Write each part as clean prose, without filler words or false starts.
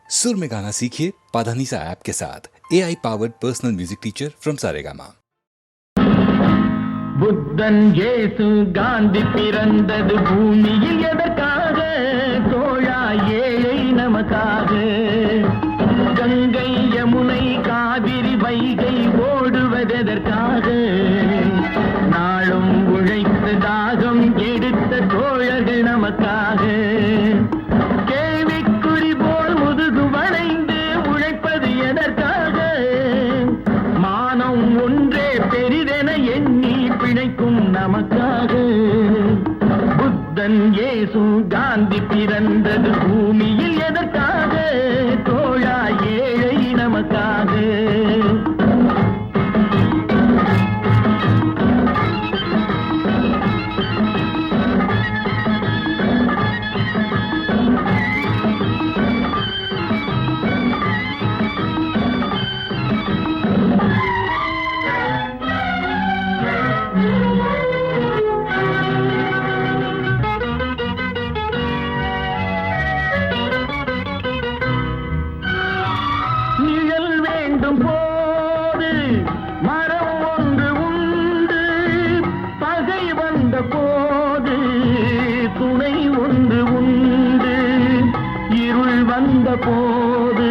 सुर में गाना सीखिए पाधानीसा ऐप के साथ। AI powered personal music teacher from Saregama. புத்தன் இயேசு காந்தி பிறந்தது பூமியில் எதற்காக? தோழா ஏழை நமக்காக. கங்கை யமுனை காவிரி வைகை ஓடுவதற்காக. நாளும் உழைத்து தாகம் எடுத்த தோழர்கள் நமக்காக. கேள்விக்குறி போல் முதுகு வளைந்து உழைப்பது எதற்காக? மானம் ஒன்றே பெரிதென எண்ணி பிழைக்கும் நமக்காக. புத்தன் இயேசு காந்தி பிறந்தது பூமியில் எதற்காக? தோழா ஏழை நமக்காக. போது மரம் ஒன்று உண்டு, பகை வந்த போது துணை ஒன்று உண்டு. இருள் வந்த போது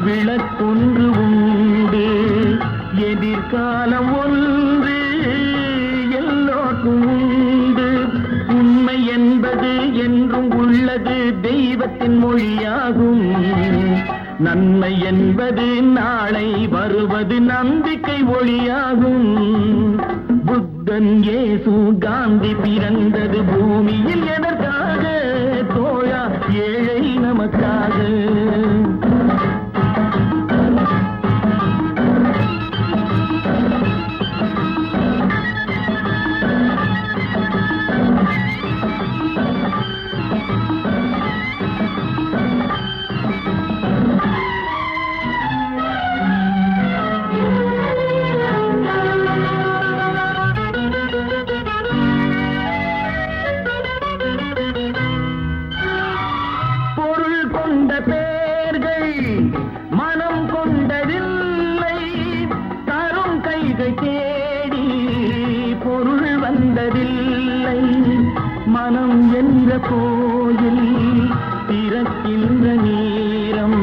விளக்கொன்று உண்டு. எதிர்காலம் ஒன்று எல்லோருக்கும் உண்டு. உண்மை என்பது என்றும் உள்ளது, தெய்வத்தின் மொழியாகும். நன்மை என்பது நாளை வருவது, நம்பிக்கை ஒளியாகும். புத்தன் இயேசு காந்தி பிறந்தது பூமியில் எதற்காக? தோழா ஏழை நமக்காக. பேர்கள் மனம் கொண்டதில்லை, தரும் கைகள் தேடி பொருள் வந்ததில்லை. மனம் என்ற கோயில் திறக்கின்ற நேரம்,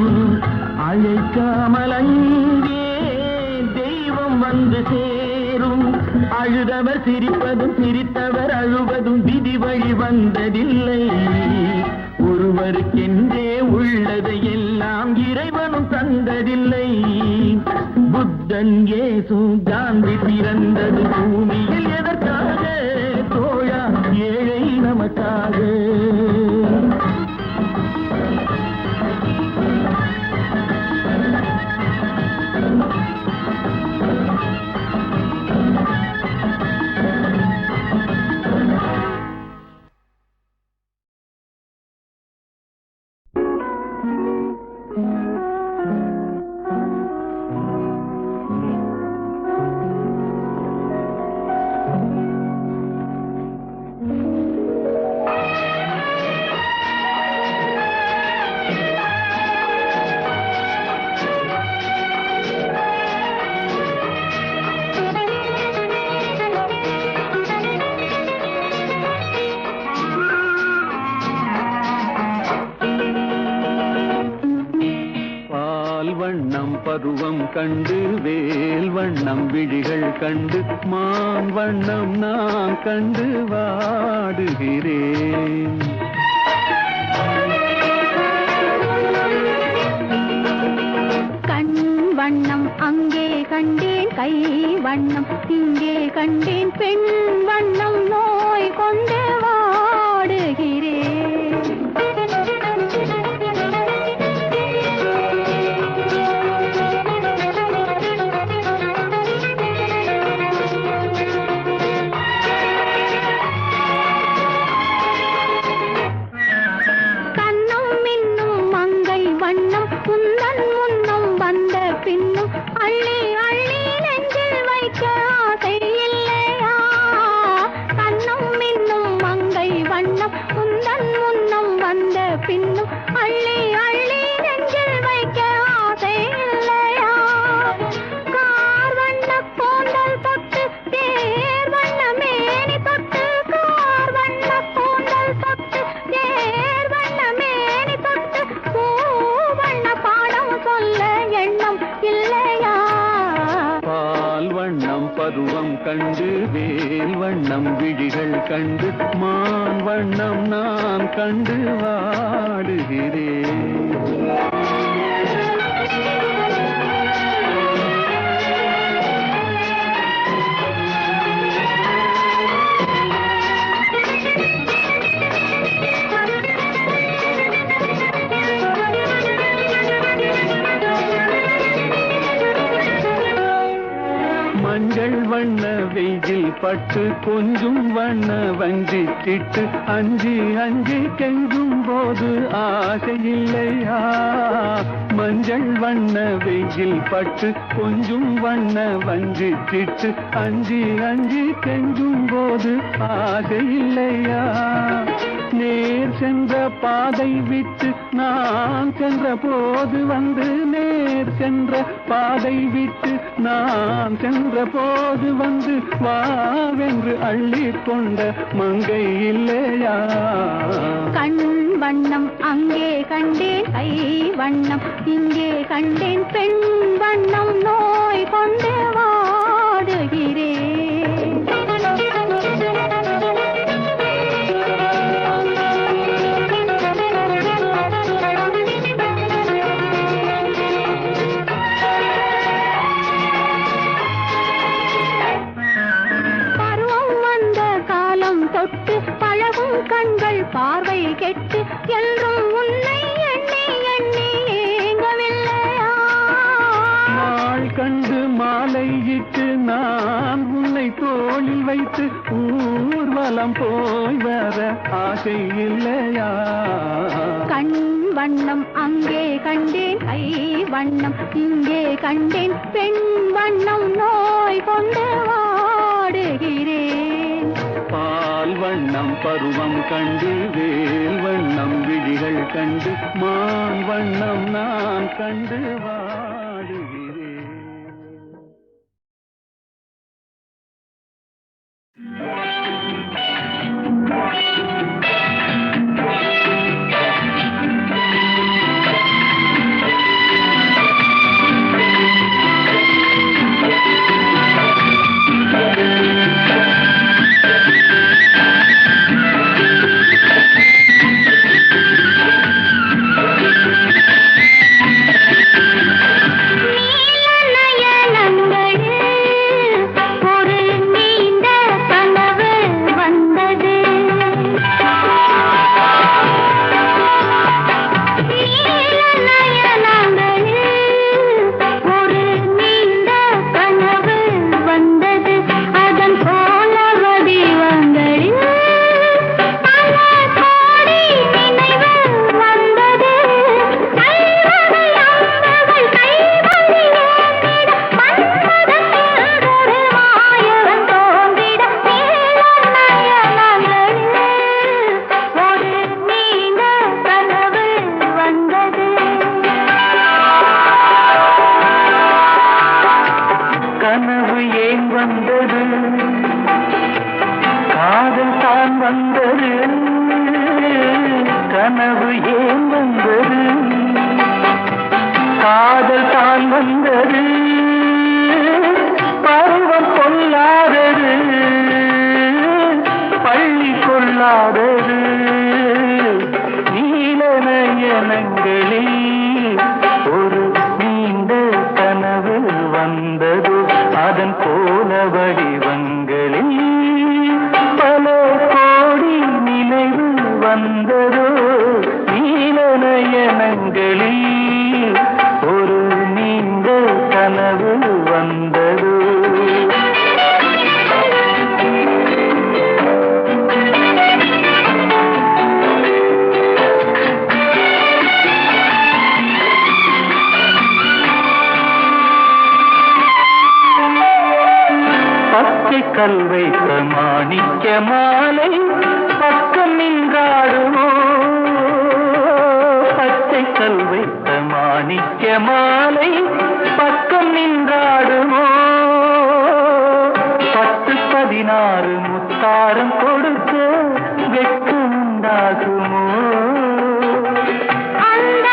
அழைக்காமல் அங்கே தெய்வம் வந்து சேரும். அழுதவர் சிரிப்பதும் சிரித்தவர் அழுவதும் விதி வழி வந்ததில்லை. ஒருவருக்கென்றே உள்ளதை எல்லாம் இறைவனும் தந்ததில்லை. புத்தன் இயேசு காந்தி பிறந்தது பூமியில் எதற்காக? தோழா ஏழை நமக்காக. வண்ணம் பருவம் கண்டு வேல் வண்ணம் விழிகள் கண்டு மான் வண்ணம் நான் கண்டு வாடுகிறேன். கண் வண்ணம் அங்கே கண்டேன், கை வண்ணம் இங்கே கண்டேன், பெண் வண்ணம் நோய் கொண்டு வாடுகிறேன். பின்னும் அள்ளி அள்ளி நெஞ்சில் வைக்க ஆசை இல்லையா? கண்ணும் மின்னும் மங்கை கண்டு வேல் வண்ணம் விழிகள் கண்டு மான் வண்ணம் நான் கண்டு வாடுகிறேன். மஞ்சள் வண்ண வெயில் பட்டு கொஞ்சம் வண்ண வஞ்சிக்கிட்டு அஞ்சி அஞ்சி கெஞ்சும் போது ஆசை இல்லையா? மஞ்சள் வண்ண வெயில் பட்டு கொஞ்சம் வண்ண வஞ்சிக்கிட்டு அஞ்சி அஞ்சி கெஞ்சும் போது ஆசை இல்லையா? நேர் சென்ற பாதை விட்டு நான் சென்ற போது வந்து நேர் சென்ற பாதை விட்டு நான் சென்ற போது வந்து வாவென்று அள்ளி கொண்ட மங்கை இல்லையா? கண் வண்ணம் அங்கே கண்டேன், கை வண்ணம் இங்கே கண்டேன், பெண் வண்ணம் நோய் கொண்டு வாடுகிறேன். தொட்டு பழகும் கண்கள் பார்வை கெட்டு என்றும் உன்னை எண்ணி எண்ணி ஏங்கவில்லையா? நாள் கண்டு மாலையிட்டு நான் உன்னை தோளில் வைத்து ஊர்வலம் போய் வர ஆசை இல்லையா? கண் வண்ணம் அங்கே கண்டேன், கை வண்ணம் இங்கே கண்டேன், பெண் வண்ணம் நோய் கொண்டு வாடுகிறேன். பால் வண்ணம் பருவம் கண்டு வேல் வண்ணம் விழிகள் கண்டு மான் வண்ணம் நான் கண்டு வாடுகிறேன். கல் வைத்த மாணிக்க மாலை பக்கம் நின்றாடுமோ? பச்சை கல் வைத்த மாணிக்க மாலை பக்கம் நின்றாடுமோ? 10-16 முத்தாரம் கொடுக்க வெட்கம் உண்டாகுமோ? அந்த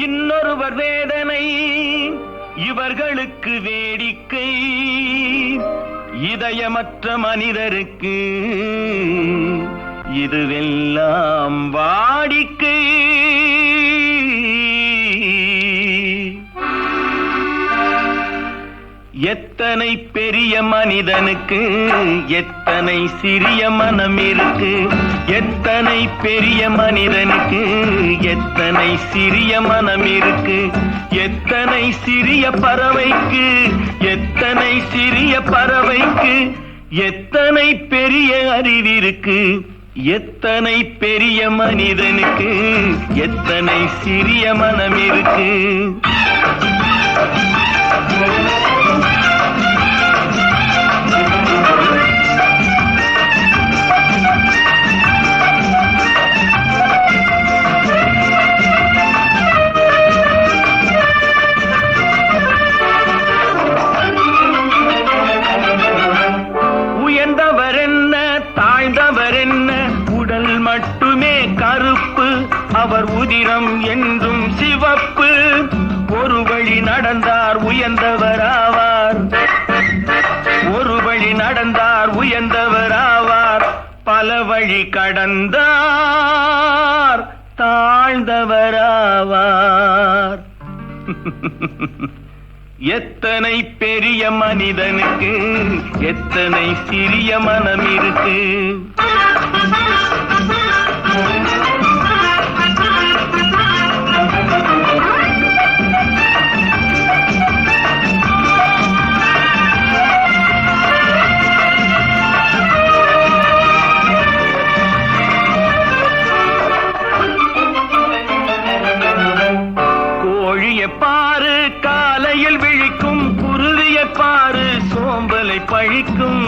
இன்னொருவர் வேதனை இவர்களுக்கு வேடிக்கை, இதயமற்ற மனிதருக்கு இதுவெல்லாம் வாடிக்கை. எத்தனை பெரிய மனிதனுக்கு எத்தனை சிறிய மனம் இருக்கு, எத்தனை பெரிய மனிதனுக்கு எத்தனை சிறிய மனம் இருக்கு, எத்தனை சிறிய பறவைக்கு எத்தனை சிறிய பறவைக்கு எத்தனை பெரிய அறிவிருக்கு, எத்தனை பெரிய மனிதனுக்கு எத்தனை சிறிய மனம் இருக்கு. உயர்ந்தவர் என்ன தாழ்ந்தவர் என்ன, உடல் மட்டுமே கருப்பு, அவர் உதிரம் என்றும் சிவப்பு. ஒரு வழி நடந்தார் உயர்ந்தவராவார், ஒரு வழி நடந்தார் உயர்ந்தவராவார், பல வழி கடந்தார் தாழ்ந்தவராவார். எத்தனை பெரிய மனிதனுக்கு எத்தனை சிறிய மனம் இருக்கு. பாரு காலையில் விழிக்கும், குருவியை பாரு சோம்பலை பழிக்கும்,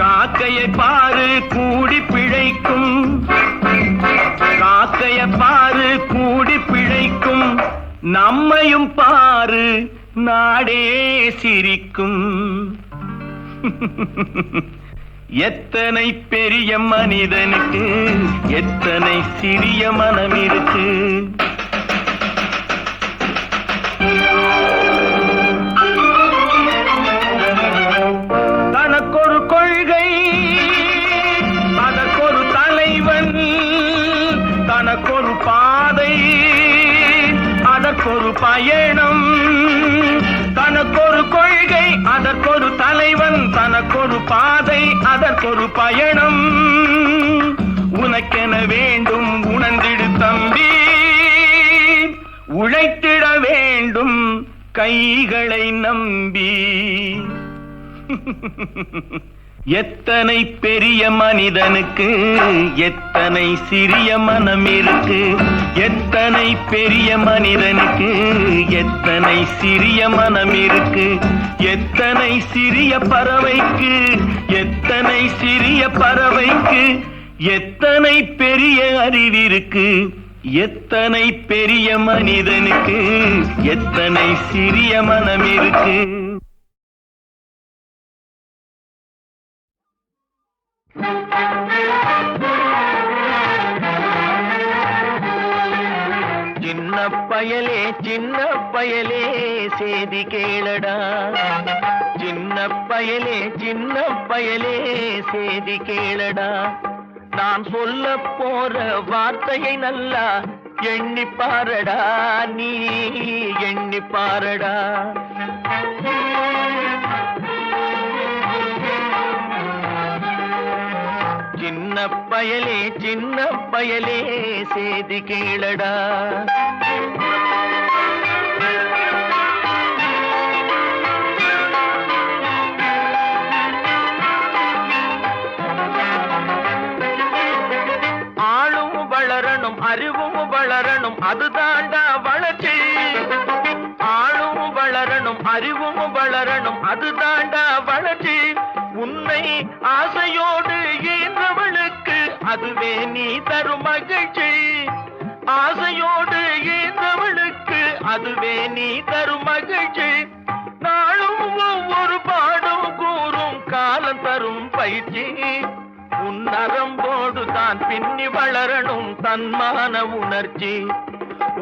காக்கையை பாரு கூடி பிழைக்கும், காக்கையை பாரு கூடி பிழைக்கும், நம்மையும் பாரு நாடே சிரிக்கும். எத்தனை பெரிய மனிதனுக்கு எத்தனை சிறிய மனம் இருக்கு. தனக்கொரு கொள்கை அதற்கொரு தலைவன், தனக்கொரு பாதை அதற்கொரு பயணம், தனக்கொரு கொள்கை அதற்கொரு தலைவன், தனக்கொரு பாதை அதற்கொரு பயணம். உனக்கென வேண்டும் உணர்ந்திடு தம்பி, உழைத்திட வேண்டும் கைகளை நம்பி. எத்தனை பெரிய மனிதனுக்கு எத்தனை சிறிய மனம் இருக்கு, எத்தனை பெரிய மனிதனுக்கு எத்தனை சிறிய மனம் இருக்கு, எத்தனை சிறிய பறவைக்கு எத்தனை சிறிய பறவைக்கு எத்தனை பெரிய அறிவிருக்கு, எத்தனை பெரிய மனிதனுக்கு எத்தனை சிறிய மனம் இருக்கு. சின்ன பயலே சின்ன பயலே சேதி கேளடா, சின்ன பயலே சின்ன பயலே சேதி கேளடா. நான் சொல்ல போற வார்த்தையை நல்லா எண்ணி பாரடா, நீ எண்ணி பாரடா. சின்ன பயலே சின்ன பயலே சேதி கேளடா. ஆளும் வளரணும் அறிவும் வளரணும் அதுதாண்டா வளர்ச்சி, ஆளும் வளரணும் அறிவும் வளரணும் அதுதாண்டா வளர்ச்சி. உன்னை ஆசையோடு ஈன்றவளுக்கு அதுவே நீ தரும் மகிழ்ச்சி, ஆசையோடு ஈன்றவளுக்கு அதுவே நீ தரும் மகிழ்ச்சி. நாளும் ஒவ்வொரு பாடும் கூறும் காலம் தரும் பயிற்சி, உன் நரம்போடு தான் பின்னி வளரணும் தன்மான உணர்ச்சி.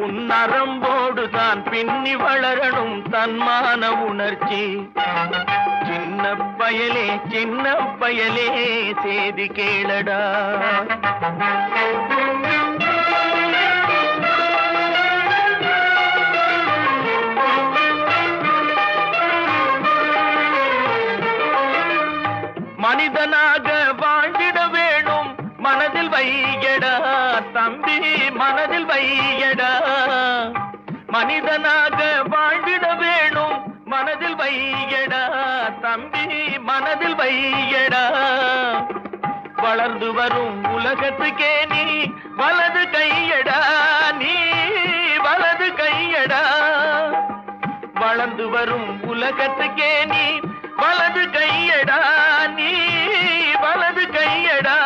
உன் நரம்போடு தான் பின்னி வளரணும் தன்மான உணர்ச்சி. சின்ன பயலே சின்ன பயலே சேதி கேளடா. மனிதனாக வாழ்ந்திட வேணும் மனதில் வையடா தம்பி, மனதில் வையடா. மனிதனாக வாழ்ந்திட வேணும் மனதில் வையடா தம்பி, மனதில் வையடா. வளர்ந்து வரும் உலகத்துக்கே நீ வலது கையடா, நீ வலது கையடா. வளர்ந்து வரும் உலகத்துக்கே நீ வலது கையடா, நீ வலது கையடா.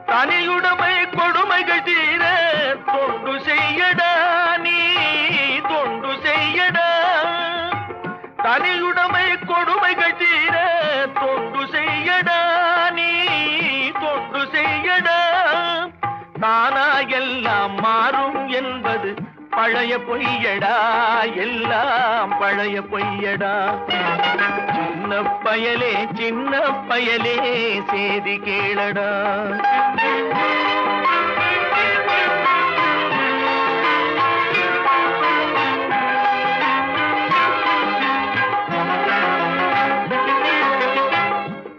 தனியுடைமை கொடுமைகள் தீர தொண்டு செய்யடா, நீ தொண்டு செய்யடா. தனியுடைமை கொடுமைகள் தீர தொண்டு செய்யடா, நீ தொண்டு செய்யடா. தானா எல்லாம் மாறும் என்பது பழைய பொய்யடா, எல்லாம் பழைய பொய்யடா. சின்ன பயலே சின்ன பயலே சேதி கேளடா.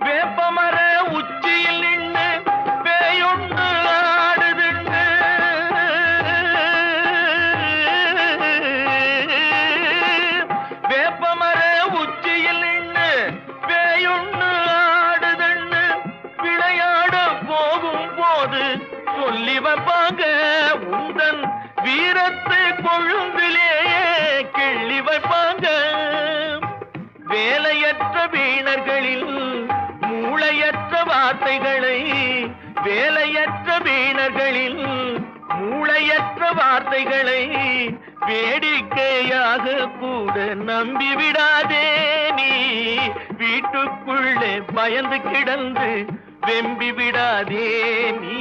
வேப்பமர உச்சியில் நின்று பேயொன்று ஆடுதுன்னு, வேப்பமர உச்சியில் நின்று பேயொன்று ஆடுதுன்னு விளையாட போகும் போது சொல்லி வைப்பாங்க. உந்தன் வீரத்தை கொழும்பிலேயே கிள்ளி வைப்பாங்க. வேலையற்ற வீணர்களில் மூளையற்ற வார்த்தைகளை, வேலையற்ற வீணர்களில் மூளையற்ற வார்த்தைகளை வேடிக்கையாக கூட நம்பிவிடாதே. நீ வீட்டுக்குள்ளே பயந்து கிடந்து வெம்பி விடாதே, நீ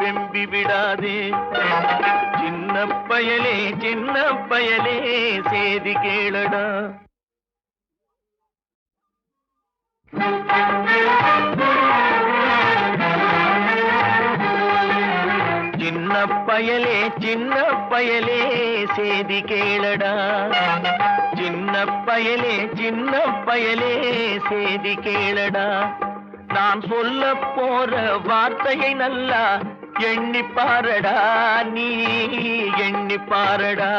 வெம்பி விடாதே. சின்ன பயலே சின்ன பயலே சேதி கேளடா. சின்ன பயலே சின்ன பயலே சேதி கேளடா. சின்ன பயலே சின்ன பயலே சேதி கேளடா. நான் சொல்ல போற வார்த்தையை நல்லா எண்ணி பாரடா, நீ எண்ணி பாரடா.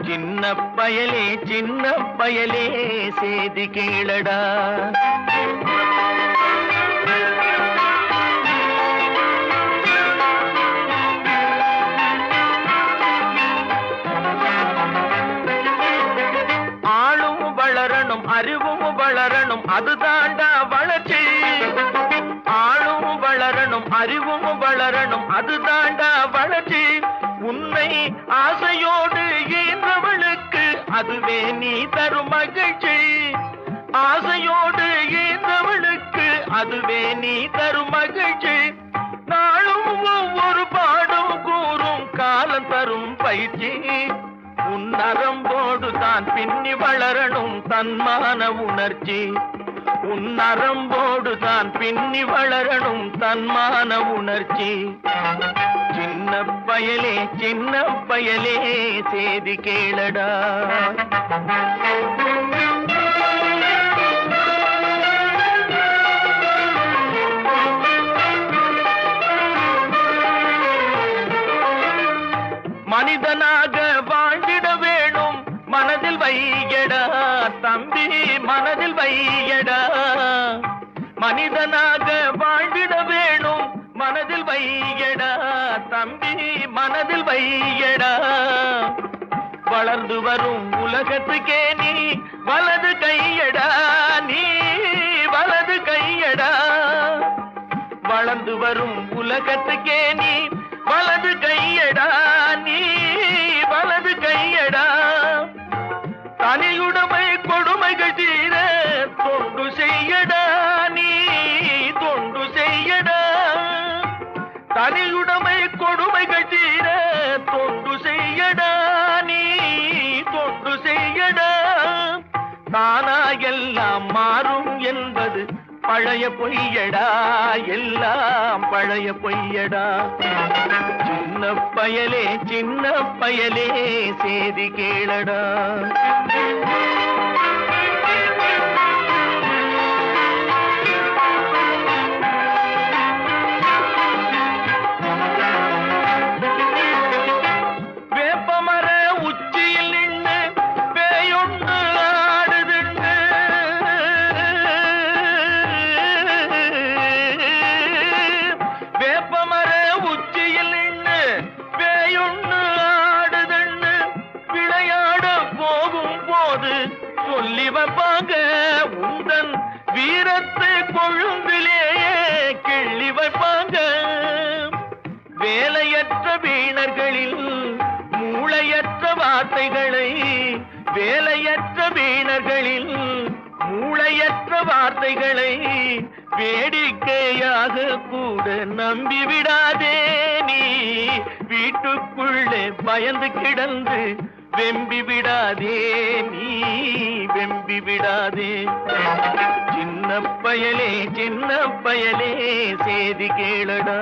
சின்ன பயலே சின்ன பயலே சேதி கேளடா. ஆளும் வளரணும் அறிவும் வளரணும் அதுதாண்டா வளர்ச்சி. ஆளும் வளரணும் அறிவும் வளரணும் அதுதாண்டா வளர்ச்சி. உன்னை ஆசையோடு ஈன்றவளுக்கு அதுவே நீ தரும் மகிழ்ச்சி. ஆசையோடு ஈன்றவளுக்கு அதுவே நீ தரும் மகிழ்ச்சி. நாளும் ஒவ்வொரு பாடும் கூறும் காலம் தரும் பயிற்சி. உன் நரம்போடு தான் பின்னி வளரணும் தன்மான உணர்ச்சி. உன் நரம்போடு தான் பின்னி வளரணும் தன்மான உணர்ச்சி. சின்ன பயலே சின்ன பயலே சேதி கேளடா. மனிதனாக வாழ்ந்திட வேணும் மனதில் வையடா தம்பி, மனதில் வையடா. மனிதனாக வாழ்ந்திட வேணும் மனதில் வையடா தம்பி, மனதில் வையடா. வளர்ந்து வரும் உலகத்துக்கே நீ வலது கையடா, நீ வலது கையடா. வளர்ந்து வரும் உலகத்துக்கே நீ வலது கையடா, நீ வலது கையடா. தனியு கொடுமைகள் தீர தொண்டு செய்யடா நீ தொண்டு செய்யடா தனியுடைமை கொடுமைகள் தீர தொண்டு செய்யடா நீ தொண்டு செய்யடா தானா எல்லாம் மாறும் என்பது பழைய பொய்யடா எல்லாம் பழைய பொய்யடா சின்ன பயலே சேதி கேளடா வேப்பமர உச்சியில் நின்று பேயொன்று ஆடுதுண்டு வேப்பமர உச்சியில் நின்று பேயொன்று ஆடுதுண்டு விளையாட போகும் போது சொல்லி வைப்பாங்க உந்தன் வீரத்தை கொழும்பிலேயே கிள்ளி வைப்பாங்க வேலையற்ற வீணர்களில் மூளையற்ற வார்த்தைகளை வேலையற்ற வீணர்களில் மூளையற்ற வார்த்தைகளை வேடிக்கையாக கூட நம்பிவிடாதே நீ வீட்டுக்குள்ளே பயந்து கிடந்து வெம்பி விடாதே நீ வெம்பி விடாதே சின்ன பயலே சேதி கேளடா